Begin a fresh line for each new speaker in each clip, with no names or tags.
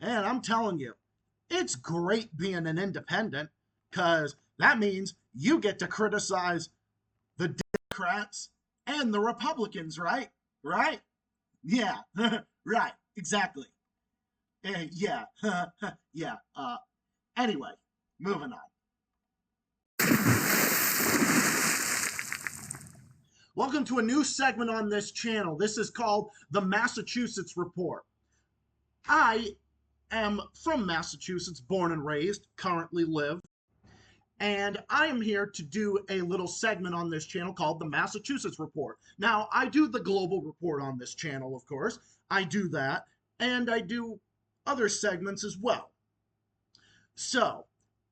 And I'm telling you, it's great being an independent because that means you get to criticize the Democrats and the Republicans, right? Right? Yeah, right, exactly. Yeah, yeah. Anyway, moving on. Welcome to a new segment on this channel. This is called the Massachusetts Report. I am from Massachusetts, born and raised, currently live, and I am here to do a little segment on this channel called the Massachusetts Report. Now, I do the global report on this channel, of course. I do that, and I do other segments as well. So,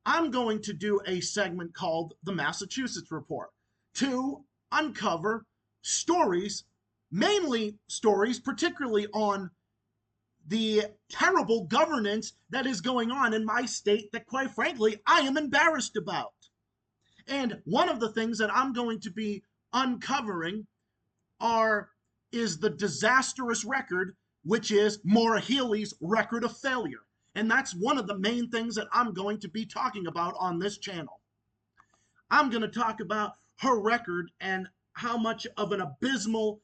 I'm going to do a segment called the Massachusetts Report to uncover stories, mainly stories, particularly on the terrible governance that is going on in my state that, quite frankly, I am embarrassed about. And one of the things that I'm going to be uncovering is the disastrous record, which is Maura Healey's record of failure. And that's one of the main things that I'm going to be talking about on this channel. I'm going to talk about her record and how much of an abysmal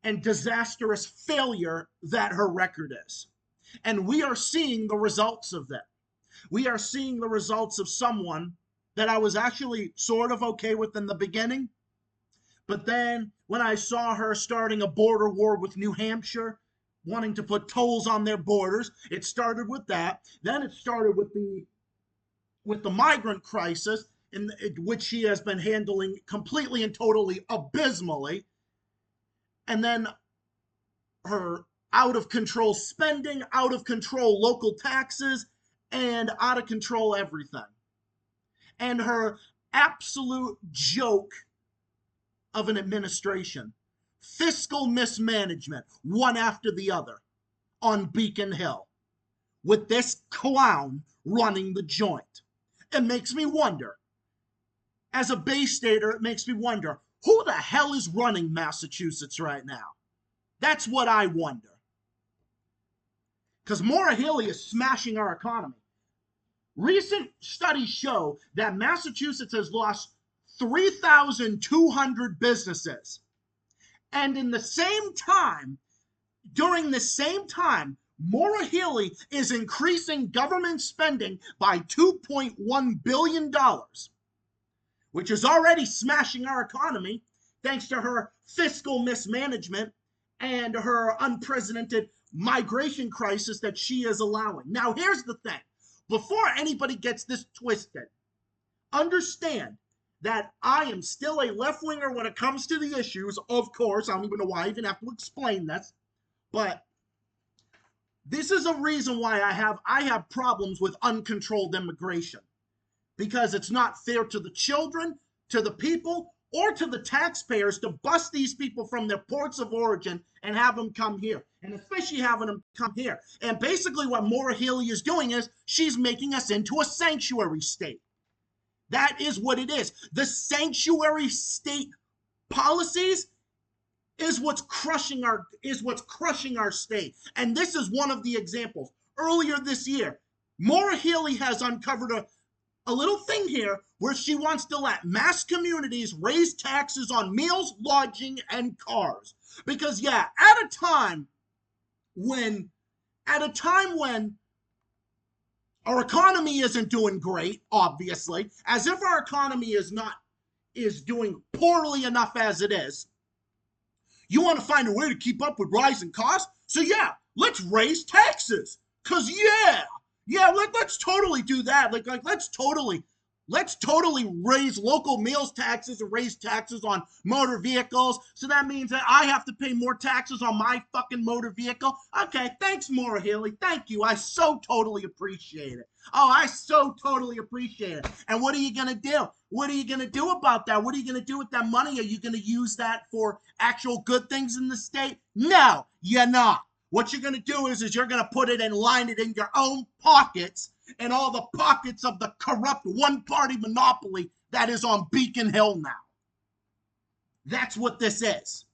and disastrous failure that her record is. And we are seeing the results of that. We are seeing the results of someone that I was actually sort of okay with in the beginning. But then when I saw her starting a border war with New Hampshire, wanting to put tolls on their borders, it started with that. Then it started with the migrant crisis, which she has been handling completely and totally abysmally. And then her out of control spending, out of control local taxes, and out of control everything. And her absolute joke of an administration. Fiscal mismanagement, one after the other, on Beacon Hill, with this clown running the joint. It makes me wonder, as a Bay Stater, it makes me wonder, who the hell is running Massachusetts right now? That's what I wonder. Because Maura Healey is smashing our economy. Recent studies show that Massachusetts has lost 3,200 businesses. And in the same time, during the same time, Maura Healey is increasing government spending by $2.1 billion, which is already smashing our economy thanks to her fiscal mismanagement and her unprecedented migration crisis that she is allowing. Now, here's the thing. Before anybody gets this twisted, understand that I am still a left-winger when it comes to the issues. Of course, I don't even know why I even have to explain this, but this is a reason why I have problems with uncontrolled immigration, because it's not fair to the children, to the people, or to the taxpayers to bust these people from their ports of origin and have them come here, and especially having them come here. And basically what Maura Healey is doing is she's making us into a sanctuary state. That is what it is. The sanctuary state policies is what's crushing our state. And this is one of the examples. Earlier this year, Maura Healey has uncovered a little thing here where she wants to let mass communities raise taxes on meals, lodging, and cars. Because yeah, at a time when our economy isn't doing great, obviously, as if our economy is doing poorly enough as it is, you want to find a way to keep up with rising costs? So yeah, let's raise taxes. Cause let's totally do that. Let's totally raise local meals taxes and raise taxes on motor vehicles. So that means that I have to pay more taxes on my fucking motor vehicle. Okay, thanks, Maura Healey. Thank you. I so totally appreciate it. Oh, I so totally appreciate it. And what are you going to do? What are you going to do about that? What are you going to do with that money? Are you going to use that for actual good things in the state? No, you're not. What you're going to do is you're going to put it and line it in your own pockets and all the pockets of the corrupt one-party monopoly that is on Beacon Hill now. That's what this is.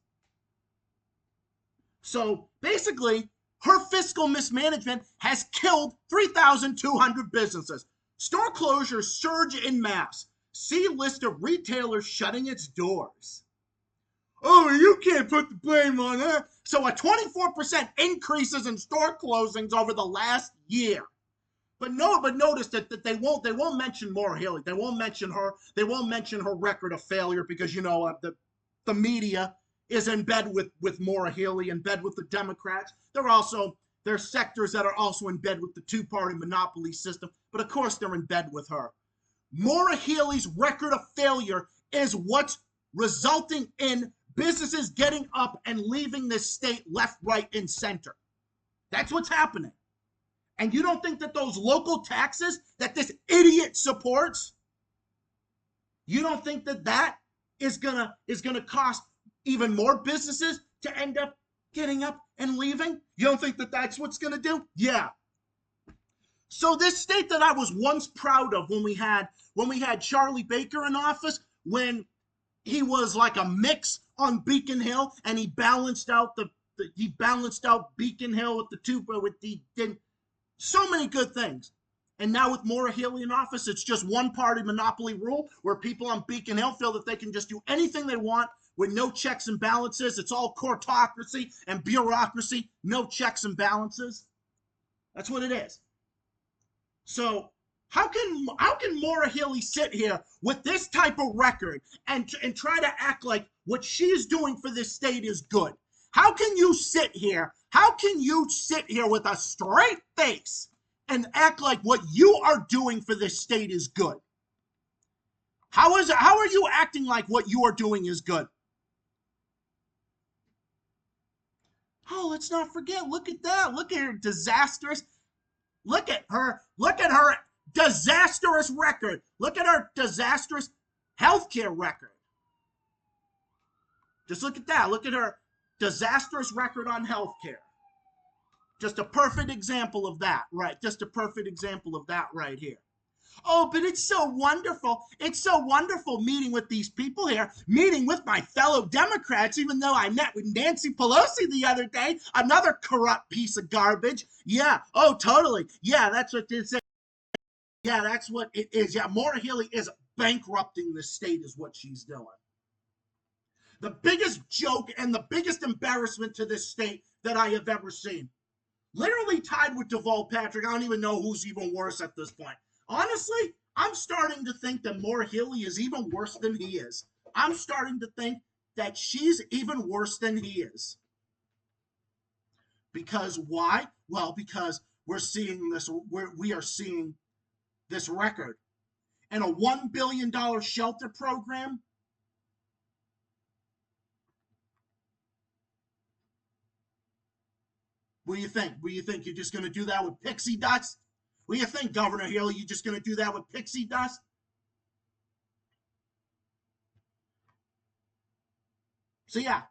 So basically, Her fiscal mismanagement has killed 3,200 businesses. Store closures surge in mass. See list of retailers shutting its doors. Oh, you can't put the blame on her. So a 24% increases in store closings over the last year. But notice that they won't mention Maura Healey. They won't mention her. They won't mention her record of failure because the media is in bed with Maura Healey, in bed with the Democrats. There's sectors that are also in bed with the two-party monopoly system, but of course they're in bed with her. Maura Healey's record of failure is what's resulting in businesses getting up and leaving this state left, right, and center. That's what's happening. And you don't think that those local taxes that this idiot supports, you don't think that is gonna cost even more businesses to end up getting up and leaving? You don't think that that's what's gonna do? Yeah. So this state that I was once proud of when we had Charlie Baker in office, when he was like a mix on Beacon Hill and he balanced out Beacon Hill with so many good things. And now with Maura Healey in office, it's just one party monopoly rule where people on Beacon Hill feel that they can just do anything they want with no checks and balances. It's all courtocracy and bureaucracy, no checks and balances. That's what it is. So how can Maura Healey sit here with this type of record and try to act like what she's doing for this state is good? How can you sit here? How can you sit here with a straight face and act like what you are doing for this state is good? How are you acting like what you are doing is good? Oh, let's not forget. Look at that. Look at her disastrous. Look at her disastrous record. Look at her disastrous healthcare record. Just look at that. Look at her disastrous record on healthcare. Just a perfect example of that, right? Just a perfect example of that right here. Oh, but it's so wonderful. It's so wonderful meeting with these people here, meeting with my fellow Democrats, even though I met with Nancy Pelosi the other day, another corrupt piece of garbage. Yeah, oh, totally. Yeah, that's what it is. Yeah, that's what it is. Yeah, Maura Healey is bankrupting the state is what she's doing. The biggest joke and the biggest embarrassment to this state that I have ever seen. Literally tied with Deval Patrick. I don't even know who's even worse at this point. Honestly, I'm starting to think that Maura Healey is even worse than he is. I'm starting to think that she's even worse than he is. Because why? Well, because we are seeing this record. And a $1 billion shelter program. What do you think? What do you think? You're just going to do that with pixie dust? What do you think, Governor Healey? You're just going to do that with pixie dust? So yeah,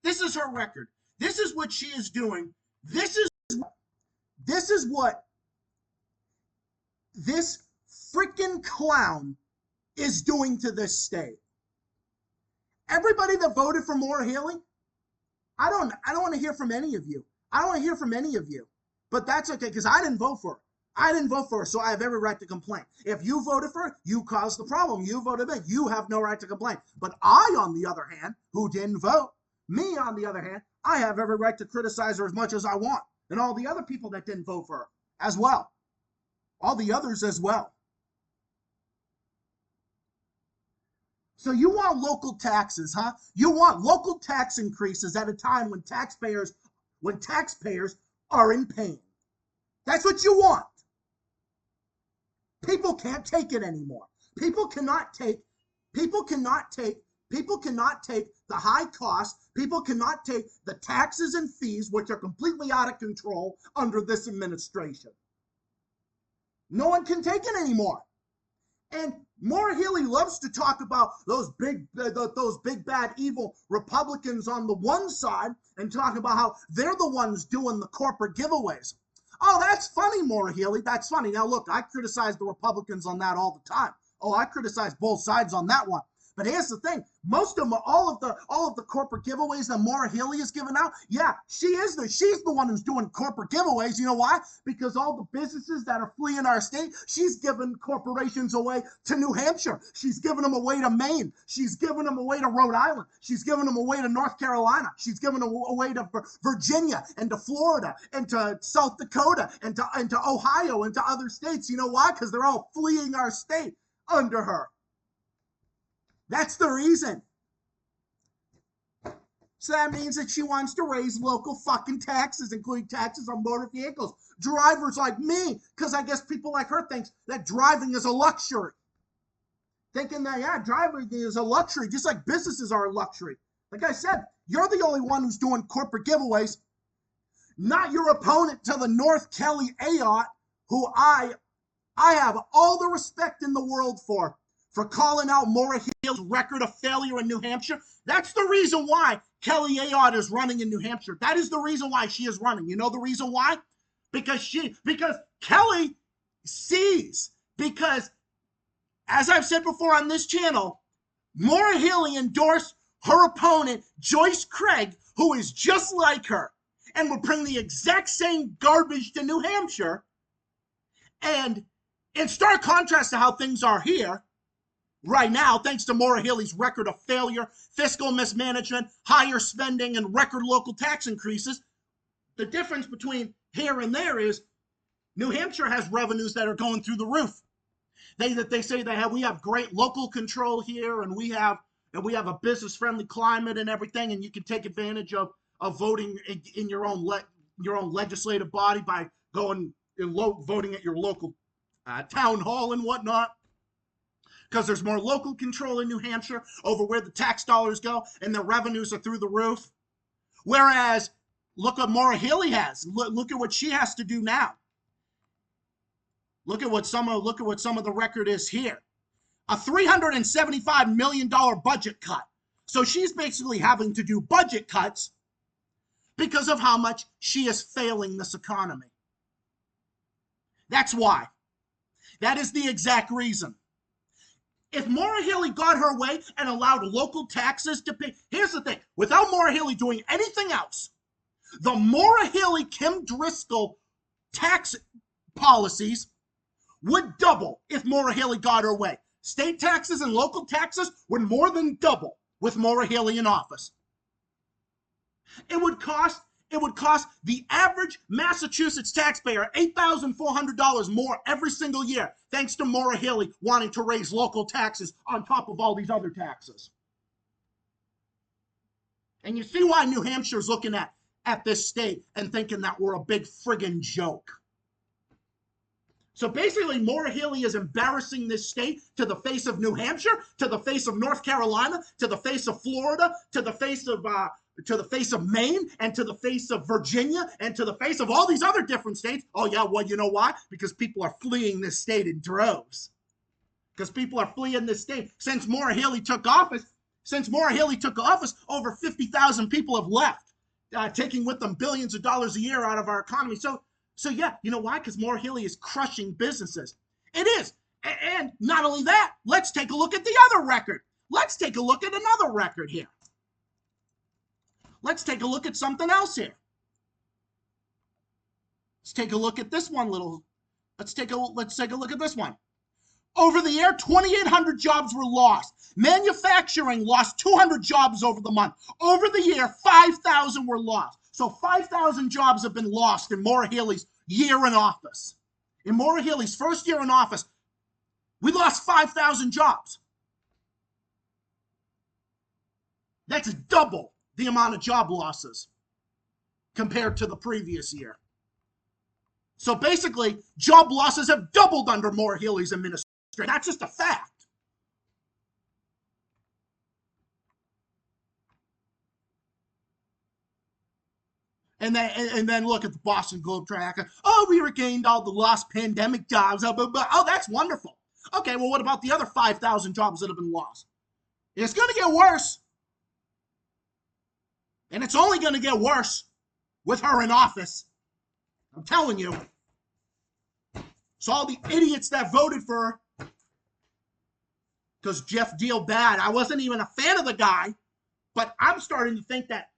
this is her record. This is what she is doing. This is what this freaking clown is doing to this state. Everybody that voted for Maura Healey, I don't want to hear from any of you. I don't want to hear from any of you. But that's okay, because I didn't vote for her. I didn't vote for her, so I have every right to complain. If you voted for her, you caused the problem. You voted me. You have no right to complain. But I, on the other hand, who didn't vote, me, on the other hand, I have every right to criticize her as much as I want. And all the other people that didn't vote for her as well. All the others as well. So you want local taxes, huh? You want local tax increases at a time when taxpayers are in pain. That's what you want. People can't take it anymore. People cannot take the high costs. People cannot take the taxes and fees, which are completely out of control under this administration. No one can take it anymore. And Maura Healey loves to talk about those big bad evil Republicans on the one side and talk about how they're the ones doing the corporate giveaways. Oh, that's funny, Maura Healey. That's funny. Now, look, I criticize the Republicans on that all the time. Oh, I criticize both sides on that one. But here's the thing: most of them, all of the corporate giveaways that Maura Healey is giving out, yeah, she's the one who's doing corporate giveaways. You know why? Because all the businesses that are fleeing our state, she's giving corporations away to New Hampshire. She's giving them away to Maine. She's giving them away to Rhode Island. She's giving them away to North Carolina. She's giving them away to Virginia and to Florida and to South Dakota and to Ohio and to other states. You know why? Because they're all fleeing our state under her. That's the reason. So that means that she wants to raise local fucking taxes, including taxes on motor vehicles. Drivers like me, because I guess people like her think that driving is a luxury. Thinking that, yeah, driving is a luxury, just like businesses are a luxury. Like I said, you're the only one who's doing corporate giveaways, not your opponent to the north, Kelly Ayotte, who I have all the respect in the world for calling out Maura Healey's record of failure in New Hampshire. That's the reason why Kelly Ayotte is running in New Hampshire. That is the reason why she is running. You know the reason why? Because Kelly sees, because as I've said before on this channel, Maura Healey endorsed her opponent, Joyce Craig, who is just like her and would bring the exact same garbage to New Hampshire. And in stark contrast to how things are here right now, thanks to Maura Healey's record of failure, fiscal mismanagement, higher spending, and record local tax increases, the difference between here and there is New Hampshire has revenues that are going through the roof. They say we have great local control here, and we have a business-friendly climate and everything, and you can take advantage of voting in your own legislative body by going and voting at your local town hall and whatnot, because there's more local control in New Hampshire over where the tax dollars go, and the revenues are through the roof. Whereas, look what Maura Healey has. Look at what she has to do now. Look at what some of the record is here. A $375 million budget cut. So she's basically having to do budget cuts because of how much she is failing this economy. That's why. That is the exact reason. If Maura Healey got her way and allowed local taxes to pay, here's the thing, without Maura Healey doing anything else, the Maura Healey, Kim Driscoll tax policies would double if Maura Healey got her way. State taxes and local taxes would more than double with Maura Healey in office. It would cost the average Massachusetts taxpayer $8,400 more every single year, thanks to Maura Healey wanting to raise local taxes on top of all these other taxes. And you see why New Hampshire's looking at this state and thinking that we're a big friggin' joke. So basically, Maura Healey is embarrassing this state to the face of New Hampshire, to the face of North Carolina, to the face of Florida, to the face of Maine, and to the face of Virginia, and to the face of all these other different states. Oh yeah, well, you know why? Because people are fleeing this state in droves. Because people are fleeing this state. Since Maura Healey took office, over 50,000 people have left, taking with them billions of dollars a year out of our economy. So yeah, you know why? Because Maura Healey is crushing businesses. It is. And not only that, let's take a look at the other record. Let's take a look at another record here. Let's take a look at something else here. Let's take a look at this one let's take a look at this one. Over the year, 2,800 jobs were lost. Manufacturing lost 200 jobs over the month. Over the year, 5,000 were lost. So 5,000 jobs have been lost in Maura Healey's year in office. In Maura Healey's first year in office, we lost 5,000 jobs. That's double the amount of job losses compared to the previous year. So basically, job losses have doubled under Maura Healey's administration. That's just a fact. And then look at the Boston Globe tracker. Oh, we regained all the lost pandemic jobs. Oh, that's wonderful. Okay, well, what about the other 5,000 jobs that have been lost? It's going to get worse. And it's only going to get worse with her in office. I'm telling you. So all the idiots that voted for her, because Jeff Deal bad. I wasn't even a fan of the guy, but I'm starting to think that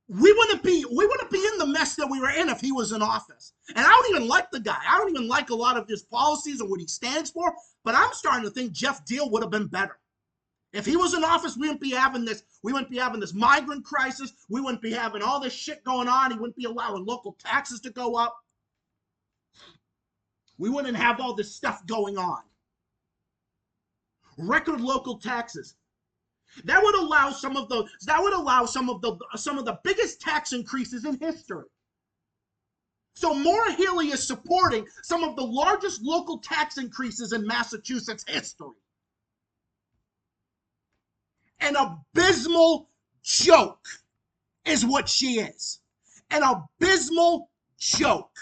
we wouldn't be in the mess that we were in if he was in office. And I don't even like the guy. I don't even like a lot of his policies or what he stands for, but I'm starting to think Jeff Deal would have been better. If he was in office, we wouldn't be having this migrant crisis. We wouldn't be having all this shit going on. He wouldn't be allowing local taxes to go up. We wouldn't have all this stuff going on. Record local taxes. That would allow some of the biggest tax increases in history. So Maura Healey is supporting some of the largest local tax increases in Massachusetts history. An abysmal joke is what she is. An abysmal joke.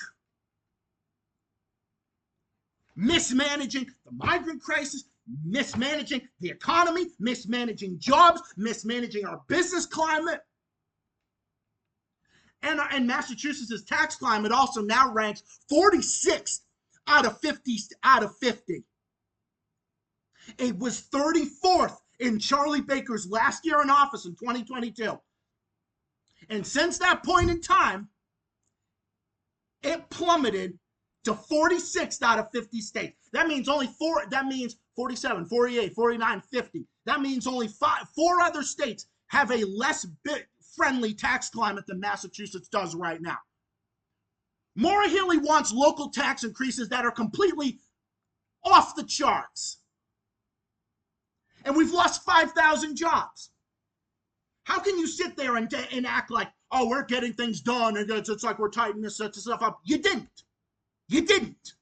Mismanaging the migrant crisis, mismanaging the economy, mismanaging jobs, mismanaging our business climate. And Massachusetts' tax climate also now ranks 46th out of 50. It was 34th in Charlie Baker's last year in office in 2022. And since that point in time, it plummeted to 46th out of 50 states. That means 47, 48, 49, 50. That means only 4 other states have a less friendly tax climate than Massachusetts does right now. Maura Healey wants local tax increases that are completely off the charts. And we've lost 5,000 jobs. How can you sit there and act like, oh, we're getting things done, and it's like we're tightening this stuff up? You didn't. You didn't.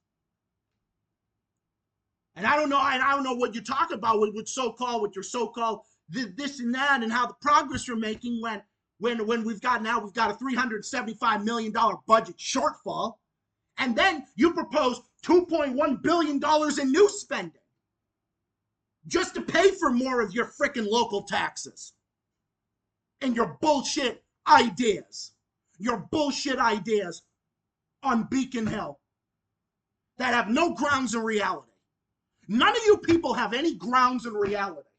And I don't know what you're talking about with your so-called this and that, and how the progress you're making when we've got a $375 million budget shortfall, and then you propose $2.1 billion in new spending just to pay for more of your frickin' local taxes and your bullshit ideas on Beacon Hill that have no grounds in reality. None of you people have any grounds in reality.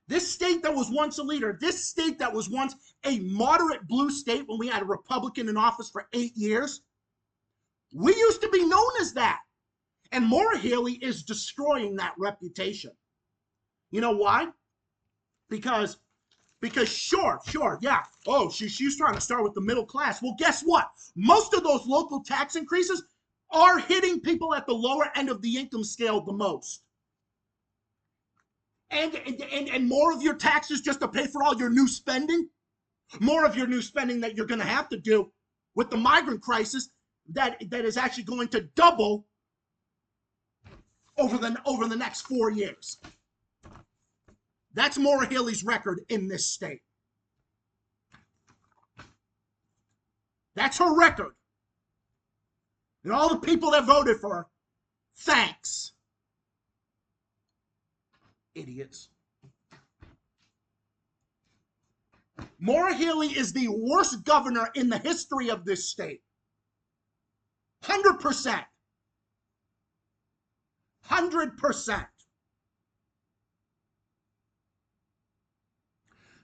This state that was once a leader, this state that was once a moderate blue state when we had a Republican in office for 8 years, we used to be known as that. And Maura Healey is destroying that reputation. You know why? Because sure, yeah. Oh, she's trying to start with the middle class. Well, guess what? Most of those local tax increases are hitting people at the lower end of the income scale the most. And more of your taxes just to pay for all your new spending, more of your new spending that you're going to have to do with the migrant crisis that is actually going to double over the next 4 years. That's Maura Healey's record in this state. That's her record. And all the people that voted for her, thanks. Idiots. Maura Healey is the worst governor in the history of this state. 100%. 100%.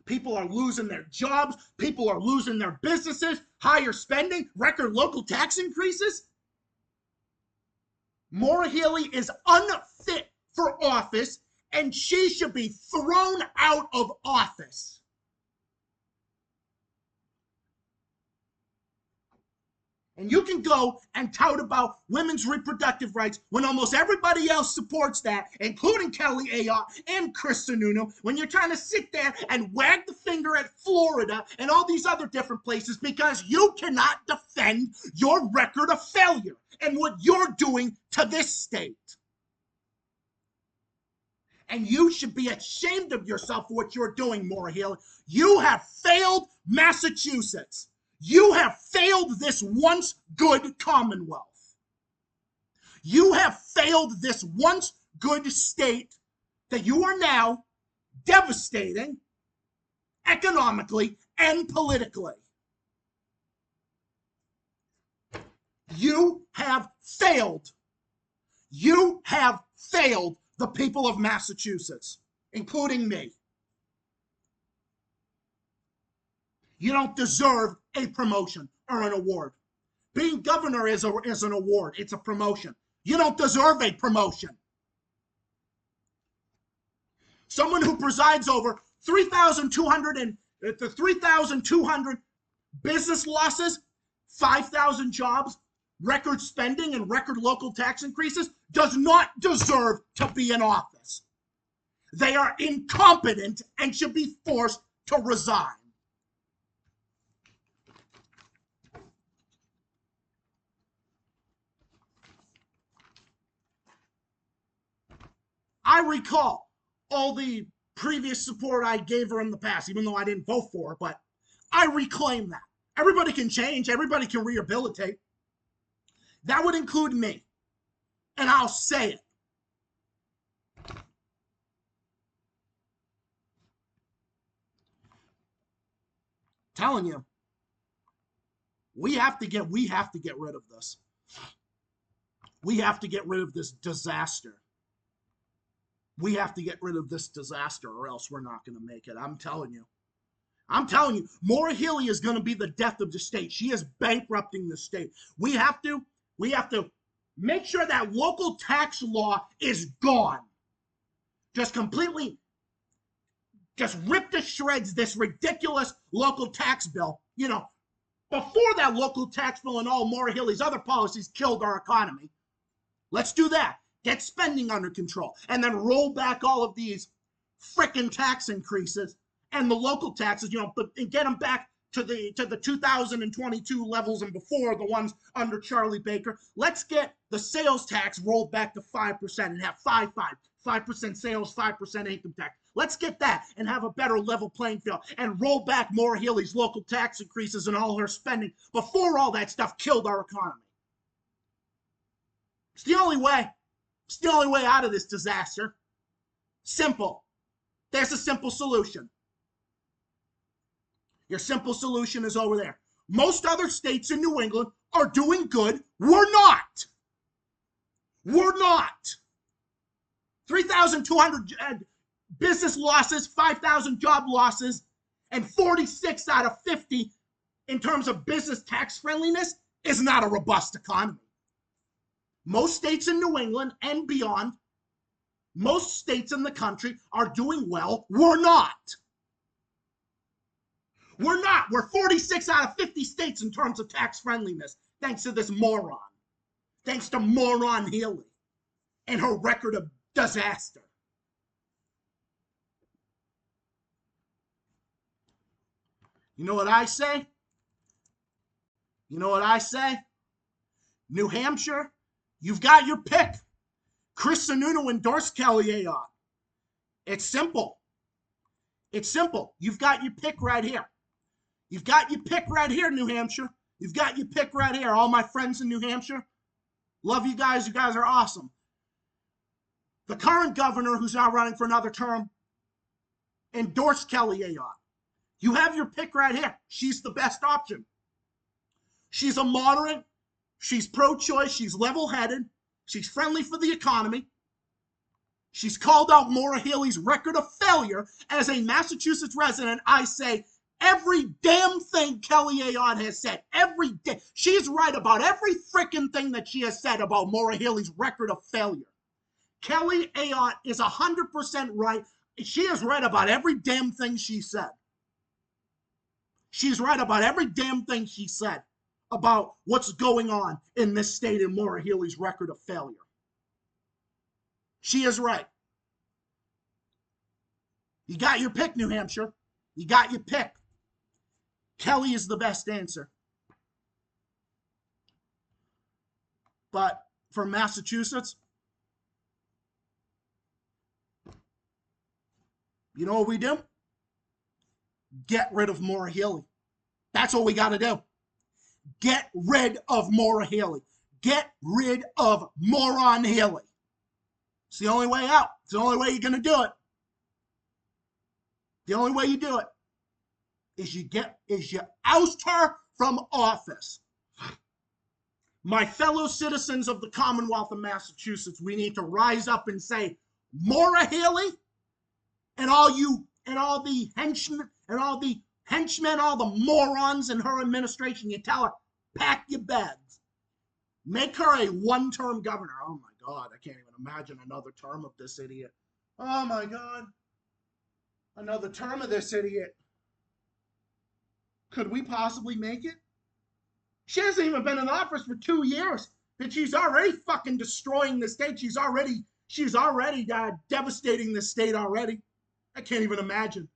People are losing their jobs. People are losing their businesses. Higher spending, record local tax increases. Maura Healey is unfit for office, and she should be thrown out of office. And you can go and tout about women's reproductive rights when almost everybody else supports that, including Kelly Ayotte and Chris Sununu, when you're trying to sit there and wag the finger at Florida and all these other different places because you cannot defend your record of failure and what you're doing to this state. And you should be ashamed of yourself for what you're doing, Maura Healey. You have failed Massachusetts. You have failed this once good Commonwealth. You have failed this once good state that you are now devastating economically and politically. You have failed. You have failed the people of Massachusetts, including me. You don't deserve a promotion or an award. Being governor is an award. It's a promotion. You don't deserve a promotion. Someone who presides over 3,200 business losses, 5,000 jobs, record spending, and record local tax increases does not deserve to be in office. They are incompetent and should be forced to resign. I recall all the previous support I gave her in the past, even though I didn't vote for her, but I reclaim that. Everybody can change. Everybody can rehabilitate. That would include me. And I'll say it. Telling you, we have to get rid of this. We have to get rid of this disaster. We have to get rid of this disaster or else we're not going to make it. I'm telling you. Maura Healey is going to be the death of the state. She is bankrupting the state. We have to make sure that local tax law is gone. Just completely, just rip to shreds this ridiculous local tax bill. You know, before that local tax bill and all Maura Healey's other policies killed our economy. Let's do that. Get spending under control, and then roll back all of these frickin' tax increases and the local taxes, and get them back to the 2022 levels and before, the ones under Charlie Baker. Let's get the sales tax rolled back to 5% and have 5% sales, 5% income tax. Let's get that and have a better level playing field and roll back Maura Healey's local tax increases and all her spending before all that stuff killed our economy. It's the only way. It's the only way out of this disaster. Simple. There's a simple solution. Your simple solution is over there. Most other states in New England are doing good. We're not. We're not. 3,200 business losses, 5,000 job losses, and 46 out of 50 in terms of business tax friendliness is not a robust economy. Most states in New England and beyond, most states in the country are doing well. We're not. We're not. We're 46 out of 50 states in terms of tax friendliness, thanks to this moron. Thanks to moron Healey and her record of disaster. You know what I say? New Hampshire, you've got your pick. Chris Sununu endorsed Kelly Ayotte. It's simple. You've got your pick right here. New Hampshire. You've got your pick right here. All my friends in New Hampshire, love you guys. You guys are awesome. The current governor, who's now running for another term, endorsed Kelly Ayotte. You have your pick right here. She's the best option. She's a moderate. She's pro-choice. She's level-headed. She's friendly for the economy. She's called out Maura Healey's record of failure. As a Massachusetts resident, I say every damn thing Kelly Ayotte has said. Every day. She's right about every freaking thing that she has said about Maura Healey's record of failure. Kelly Ayotte is 100% right. She is right about every damn thing she said. She's right about every damn thing she said about what's going on in this state and Maura Healey's record of failure. She is right. You got your pick, New Hampshire. You got your pick. Kelly is the best answer. But for Massachusetts, you know what we do? Get rid of Maura Healey. That's what we got to do. Get rid of Maura Healey. Get rid of moron Healey. It's the only way out. It's the only way you're going to do it. The only way you do it is you oust her from office. My fellow citizens of the Commonwealth of Massachusetts, we need to rise up and say, Maura Healey and all the henchmen, all the morons in her administration, you tell her, pack your bags. Make her a one-term governor. Oh my God, I can't even imagine another term of this idiot. Oh my God, another term of this idiot. Could we possibly make it? She hasn't even been in office for 2 years, and she's already fucking destroying the state. She's already devastating the state already. I can't even imagine.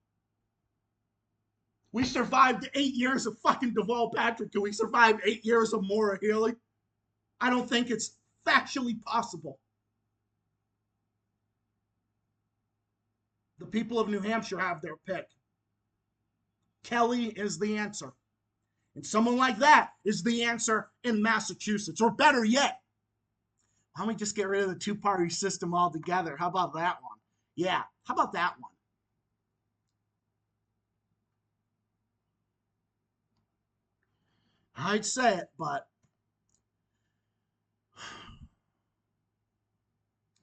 We survived 8 years of fucking Deval Patrick. Can we survive 8 years of Maura Healey? I don't think it's factually possible. The people of New Hampshire have their pick. Kelly is the answer. And someone like that is the answer in Massachusetts. Or better yet, why don't we just get rid of the two-party system altogether? How about that one? Yeah, how about that one? I'd say it, but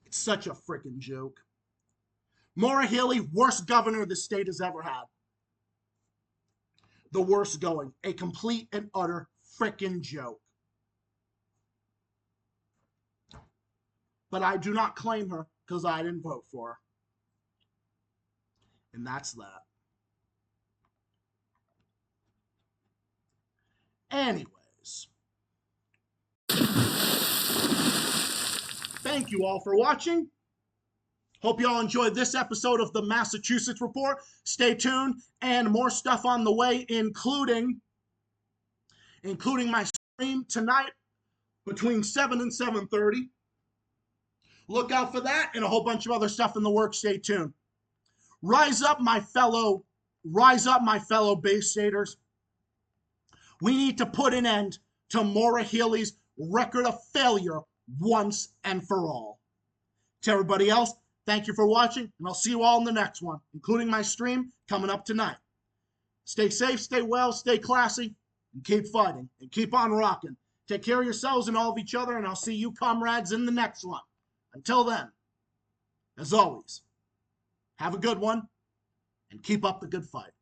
it's such a freaking joke. Maura Healey, worst governor the state has ever had. The worst going. A complete and utter freaking joke. But I do not claim her because I didn't vote for her. And that's that. Anyways. Thank you all for watching. Hope you all enjoyed this episode of the Massachusetts Report. Stay tuned, and more stuff on the way, including my stream tonight between 7 and 7:30. Look out for that and a whole bunch of other stuff in the works. Stay tuned. Rise up, my fellow Bay Staters. We need to put an end to Maura Healey's record of failure once and for all. To everybody else, thank you for watching, and I'll see you all in the next one, including my stream coming up tonight. Stay safe, stay well, stay classy, and keep fighting, and keep on rocking. Take care of yourselves and all of each other, and I'll see you comrades in the next one. Until then, as always, have a good one, and keep up the good fight.